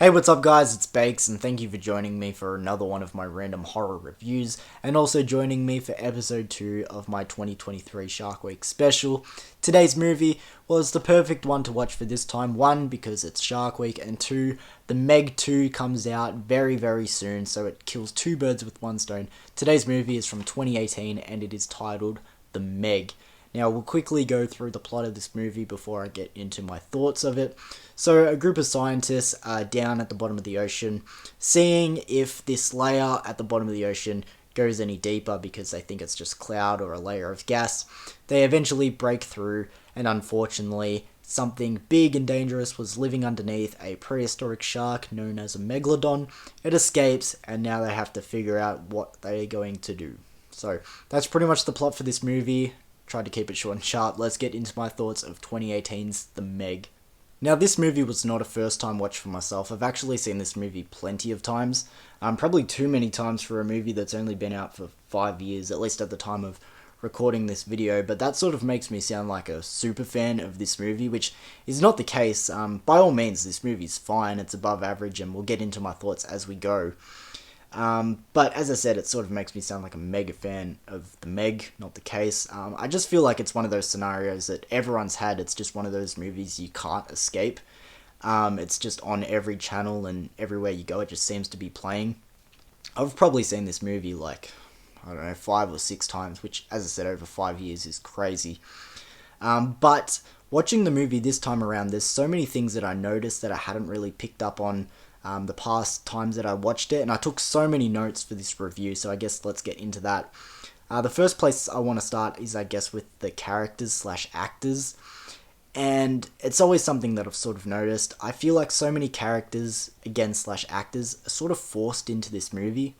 Hey, what's up guys, it's Bakes, and thank you for joining me for another one of my random horror reviews, and also joining me for episode 2 of my 2023 Shark Week special. Today's movie was the perfect one to watch for this time, 1, because it's Shark Week, and 2, The Meg 2 comes out very soon, so it kills two birds with one stone. Today's movie is from 2018, and it is titled The Meg. Now, we'll quickly go through the plot of this movie before I get into my thoughts of it. So, a group of scientists are down at the bottom of the ocean, seeing if this layer at the bottom of the ocean goes any deeper because they think it's just cloud or a layer of gas. They eventually break through, and unfortunately, something big and dangerous was living underneath, a prehistoric shark known as a megalodon. It escapes, and now they have to figure out what they're going to do. So, that's pretty much the plot for this movie. Tried to keep it short and sharp. Let's get into my thoughts of 2018's The Meg. Now, this movie was not a first-time watch for myself. I've actually seen this movie plenty of times. Probably too many times for a movie that's only been out for 5 years, at least at the time of recording this video. But that sort of makes me sound like a super fan of this movie, which is not the case. By all means, this movie's fine. It's above average, and we'll get into my thoughts as we go. But as I said, it sort of makes me sound like a mega fan of The Meg, not the case. I just feel like it's one of those scenarios that everyone's had. It's just one of those movies you can't escape. It's just on every channel and everywhere you go, it just seems to be playing. I've probably seen this movie like, I don't know, 5 or 6 times, which, as I said, over 5 years is crazy. But watching the movie this time around, there's so many things that I noticed that I hadn't really picked up on the past times that I watched it, and I took so many notes for this review, so I guess let's get into that. The first place I want to start is, I guess, with the characters slash actors, and it's always something that I've sort of noticed. I feel like so many characters, again, slash actors, are sort of forced into this movie,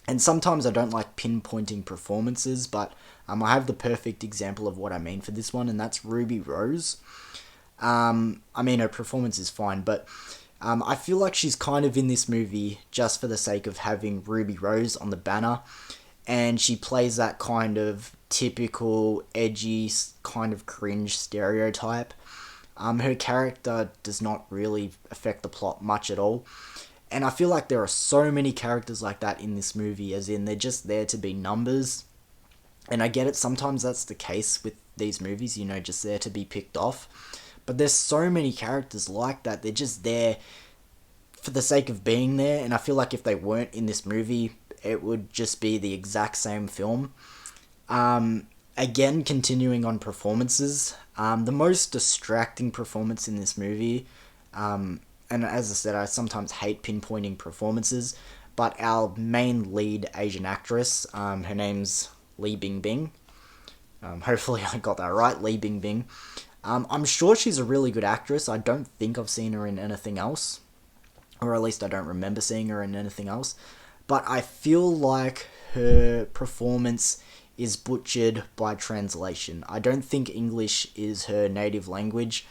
and sometimes I don't like pinpointing performances, but I have the perfect example of what I mean for this one, and that's Ruby Rose. Her performance is fine, but I feel like she's kind of in this movie just for the sake of having Ruby Rose on the banner, and she plays that kind of typical, edgy, kind of cringe stereotype. Her character does not really affect the plot much at all, and I feel like there are so many characters like that in this movie, as in they're just there to be numbers, and I get it, sometimes that's the case with these movies, just there to be picked off. But there's so many characters like that. They're just there for the sake of being there. And I feel like if they weren't in this movie, it would just be the exact same film. Again, continuing on performances. The most distracting performance in this movie, and as I said, I sometimes hate pinpointing performances, but our main lead Asian actress, her name's Li Bingbing. Hopefully I got that right, Li Bingbing. I'm sure she's a really good actress. I don't think I've seen her in anything else. Or at least I don't remember seeing her in anything else. But I feel like her performance is butchered by translation. I don't think English is her native language.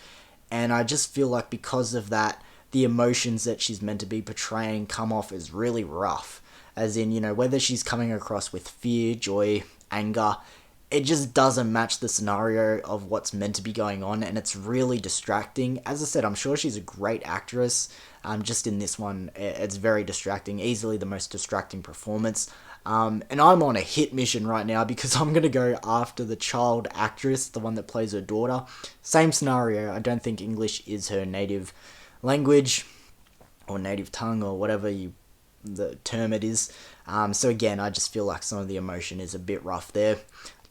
And I just feel like because of that, the emotions that she's meant to be portraying come off as really rough. As in, whether she's coming across with fear, joy, anger, it just doesn't match the scenario of what's meant to be going on, and it's really distracting. As I said, I'm sure she's a great actress. Just in this one, it's very distracting. Easily the most distracting performance. And I'm on a hit mission right now because I'm going to go after the child actress, the one that plays her daughter. Same scenario. I don't think English is her native language, or native tongue, or whatever the term it is. So again, I just feel like some of the emotion is a bit rough there.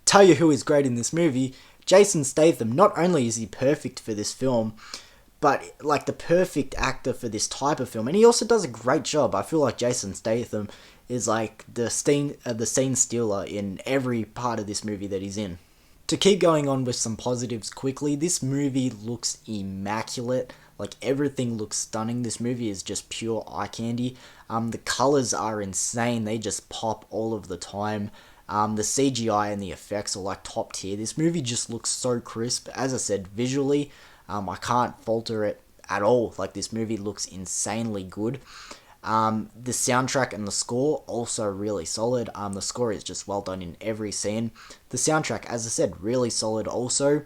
Tell you who is great in this movie, Jason Statham. Not only is he perfect for this film, but like the perfect actor for this type of film, and he also does a great job. I feel like Jason Statham is like the scene stealer in every part of this movie that he's in. To keep going on with some positives quickly, this movie looks immaculate. Like, everything looks stunning. This movie is just pure eye candy. The colors are insane. They just pop all of the time. The CGI and the effects are like top tier. This movie just looks so crisp. As I said, visually, I can't falter it at all. Like, this movie looks insanely good. The soundtrack and the score also really solid. The score is just well done in every scene. The soundtrack, as I said, really solid also.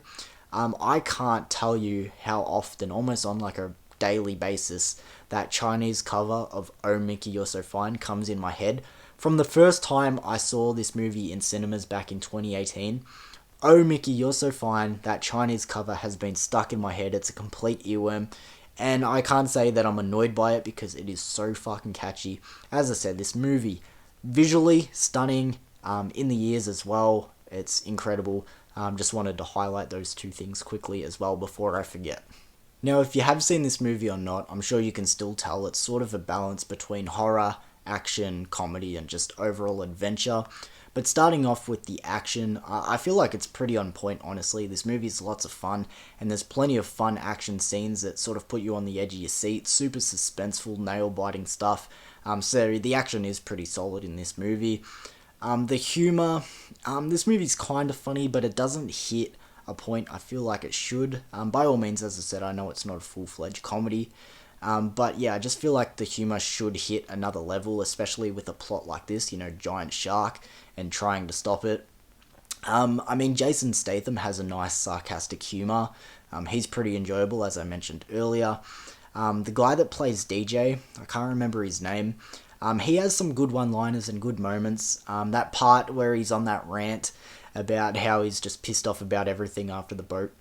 I can't tell you how often, almost on like a daily basis, that Chinese cover of Oh Mickey You're So Fine comes in my head. From the first time I saw this movie in cinemas back in 2018, Oh Mickey You're So Fine, that Chinese cover has been stuck in my head. It's a complete earworm. And I can't say that I'm annoyed by it because it is so fucking catchy. As I said, this movie, visually stunning, in the ears as well. It's incredible. Just wanted to highlight those two things quickly as well before I forget. Now, if you have seen this movie or not, I'm sure you can still tell it's sort of a balance between horror, action, comedy, and just overall adventure. But starting off with the action, I feel like it's pretty on point, honestly. This movie is lots of fun, and there's plenty of fun action scenes that sort of put you on the edge of your seat. Super suspenseful, nail-biting stuff. So the action is pretty solid in this movie. The humor, this movie's kind of funny, but it doesn't hit a point I feel like it should. By all means, as I said, I know it's not a full-fledged comedy. But yeah, I just feel like the humor should hit another level, especially with a plot like this, giant shark and trying to stop it. I mean, Jason Statham has a nice sarcastic humor. He's pretty enjoyable, as I mentioned earlier. The guy that plays DJ, I can't remember his name. He has some good one-liners and good moments. That part where he's on that rant about how he's just pissed off about everything after the boat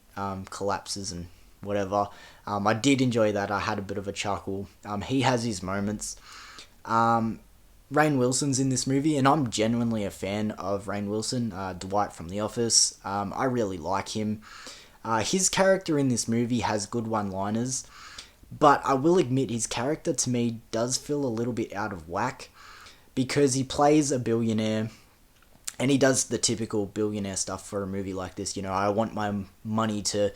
collapses and whatever. I did enjoy that. I had a bit of a chuckle. He has his moments. Rainn Wilson's in this movie, and I'm genuinely a fan of Rainn Wilson, Dwight from The Office. I really like him. His character in this movie has good one-liners, but I will admit his character to me does feel a little bit out of whack, because he plays a billionaire, and he does the typical billionaire stuff for a movie like this. I want my money to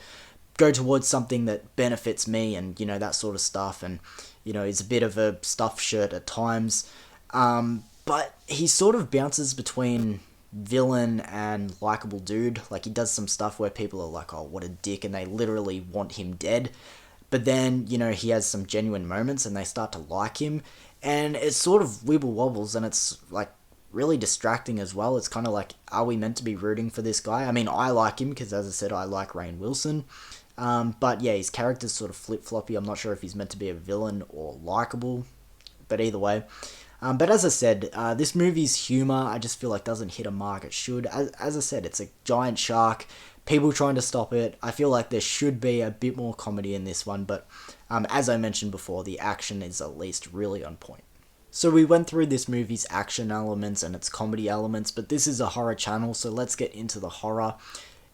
go towards something that benefits me, and that sort of stuff, and he's a bit of a stuffed shirt at times, but he sort of bounces between villain and likable dude. Like, he does some stuff where people are like, oh, what a dick, and they literally want him dead, but then he has some genuine moments and they start to like him, and it sort of wibble wobbles, and it's like really distracting as well. It's kind of like, are we meant to be rooting for this guy? I mean, I like him because, as I said, I like Rainn Wilson. But yeah, his character's sort of flip-floppy. I'm not sure if he's meant to be a villain or likable, but either way. But as I said, this movie's humor, I just feel like doesn't hit a mark it should. As I said, it's a giant shark, people trying to stop it. I feel like there should be a bit more comedy in this one, but as I mentioned before, the action is at least really on point. So we went through this movie's action elements and its comedy elements, but this is a horror channel, so let's get into the horror.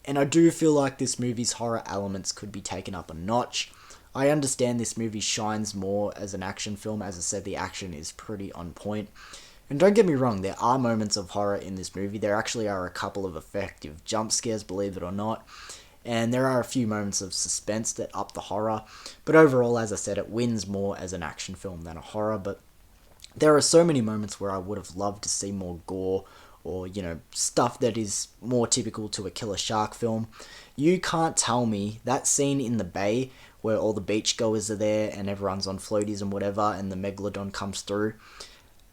And I do feel like this movie's horror elements could be taken up a notch. I understand this movie shines more as an action film. As I said, the action is pretty on point. And don't get me wrong, there are moments of horror in this movie. There actually are a couple of effective jump scares, believe it or not. And there are a few moments of suspense that up the horror. But overall, as I said, it wins more as an action film than a horror. But there are so many moments where I would have loved to see more gore, or, stuff that is more typical to a killer shark film. You can't tell me that scene in the bay where all the beachgoers are there and everyone's on floaties and whatever, and the megalodon comes through.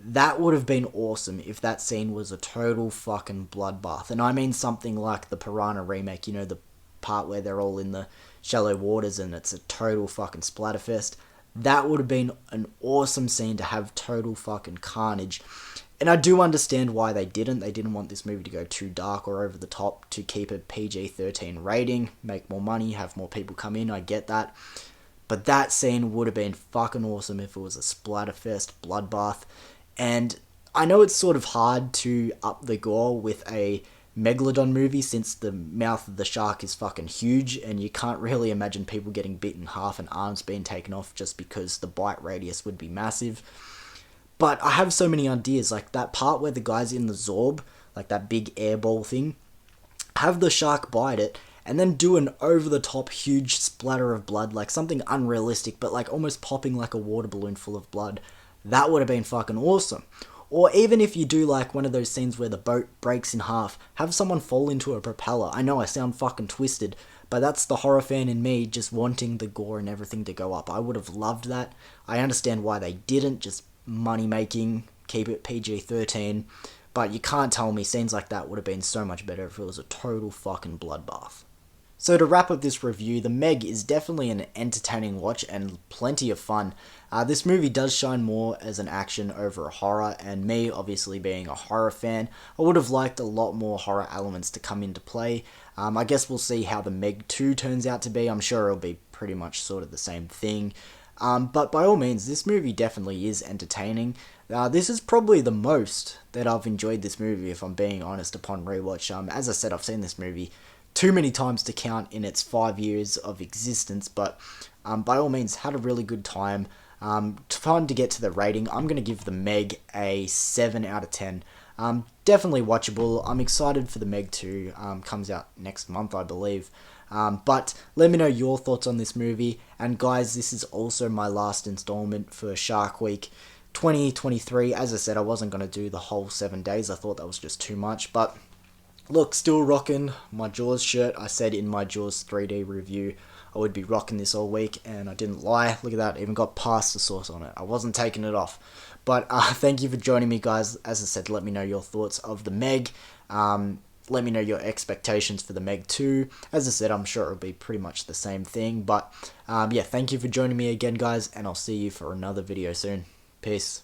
That would have been awesome if that scene was a total fucking bloodbath. And I mean something like the Piranha remake, the part where they're all in the shallow waters and it's a total fucking splatterfest. That would have been an awesome scene to have total fucking carnage. And I do understand why they didn't. They didn't want this movie to go too dark or over the top, to keep a PG-13 rating, make more money, have more people come in. I get that. But that scene would have been fucking awesome if it was a splatterfest bloodbath. And I know it's sort of hard to up the gore with a Megalodon movie, since the mouth of the shark is fucking huge, and you can't really imagine people getting bitten in half and arms being taken off just because the bite radius would be massive. But I have so many ideas, like that part where the guy's in the Zorb, like that big airball thing, have the shark bite it, and then do an over-the-top huge splatter of blood, like something unrealistic, but like almost popping like a water balloon full of blood. That would have been fucking awesome. Or even if you do like one of those scenes where the boat breaks in half, have someone fall into a propeller. I know I sound fucking twisted, but that's the horror fan in me just wanting the gore and everything to go up. I would have loved that. I understand why they didn't, just money making, keep it PG-13, but you can't tell me scenes like that would have been so much better if it was a total fucking bloodbath. So to wrap up this review, The Meg is definitely an entertaining watch and plenty of fun. This movie does shine more as an action over a horror, and me, obviously being a horror fan, I would have liked a lot more horror elements to come into play. I guess we'll see how The Meg 2 turns out to be. I'm sure it'll be pretty much sort of the same thing. But by all means, this movie definitely is entertaining. This is probably the most that I've enjoyed this movie, if I'm being honest, upon rewatch. As I said, I've seen this movie too many times to count in its 5 years of existence, but by all means, had a really good time. Fun to get to the rating. I'm going to give The Meg a 7 out of 10. Definitely watchable. I'm excited for The Meg 2. Comes out next month, I believe. But let me know your thoughts on this movie. And guys, this is also my last installment for Shark Week 2023. As I said, I wasn't going to do the whole 7 days. I thought that was just too much, but look, still rocking my Jaws shirt. I said in my Jaws 3D review I would be rocking this all week, and I didn't lie. Look at that, even got pasta sauce on it. I wasn't taking it off. But thank you for joining me, guys. As I said, let me know your thoughts of The Meg. Let me know your expectations for The Meg 2. As I said, I'm sure it'll be pretty much the same thing. But yeah, thank you for joining me again, guys, and I'll see you for another video soon. Peace.